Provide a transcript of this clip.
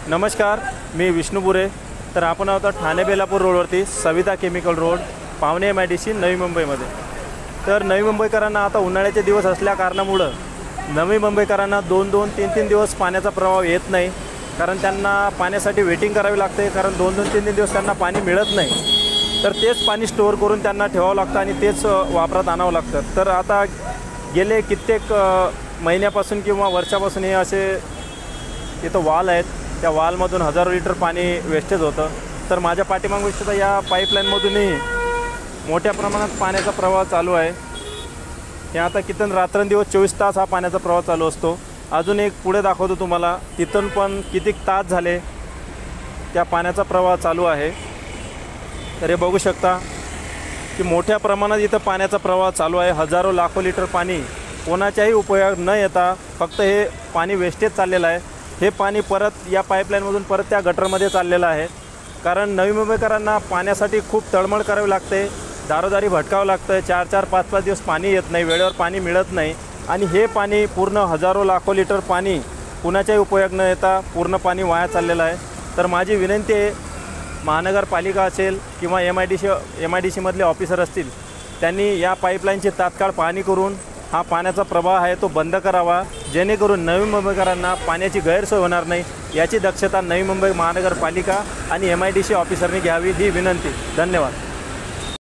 नमस्कार, मी विष्णू बुरे। तर आपण आहोत ठाणे बेलापूर रोडवरती सविता केमिकल रोड, पावणे MIDC नवी मुंबईमध्ये। तर नवी मुंबईकरांना आता उन्हाळ्याचे दिवस असल्या कारणामुळे नवी मुंबईकरांना 2-2, 3-3 दिवस पाण्याचा प्रवाह येत नाही, कारण त्यांना पाण्यासाठी वेटिंग करावी लागते, कारण 2-2, 3-3 दिवस त्यांना पाणी मिळत नाही। तर तेच पाणी स्टोअर करून त्यांना ठेवावं लागतं आणि तेच वापरात आणावं लागतं। तर आता गेले कित्येक महिन्यापासून किंवा वर्षापासून हे असे इथं वाल आहेत, त्या वालमधून हजारो लिटर पाणी वेस्टेज होतं। तर माझ्या पाठीमागे सुद्धा या पाईपलाईनमधूनही मोठ्या प्रमाणात पाण्याचा प्रवाह चालू आहे। हे आता किती रात्रंदिवस 24 तास हा पाण्याचा प्रवाह चालू असतो। अजून एक पुढे दाखवतो तुम्हाला, तिथून पण किती तास झाले त्या पाण्याचा प्रवाह चालू आहे। तर हे बघू शकता की मोठ्या प्रमाणात इथं पाण्याचा प्रवाह चालू आहे। हजारो लाखो लिटर पाणी कोणाच्याही उपयोग न येता फक्त हे पाणी वेस्टेज चाललेलं आहे। हे पाणी परत या पाईपलाईनमधून परत त्या गटरमध्ये चाललेलं आहे, कारण नवी मुंबईकरांना पाण्यासाठी खूप तळमळ करावी लागते, दारोदारी भटकावं लागतं। 4-4, 5-5 दिवस पाणी येत नाही, वेळेवर पाणी मिळत नाही आणि हे पाणी पूर्ण हजारो लाखो लिटर पाणी कुणाच्याही उपयोग न येता पूर्ण पाणी वाया चाललेलं आहे। तर माझी विनंती आहे, महानगरपालिका असेल किंवा MIDCमधले ऑफिसर असतील, त्यांनी या पाईपलाईनची तात्काळ पाहणी करून हा पाण्याचा प्रवाह आहे तो बंद करावा, जेणेकरून नवी मुंबईकरांना पाण्याची गैरसोय होणार नाही। याची दक्षता नवी मुंबई महानगरपालिका आणि MIDC ऑफिसरनी घ्यावी ही विनंती। धन्यवाद।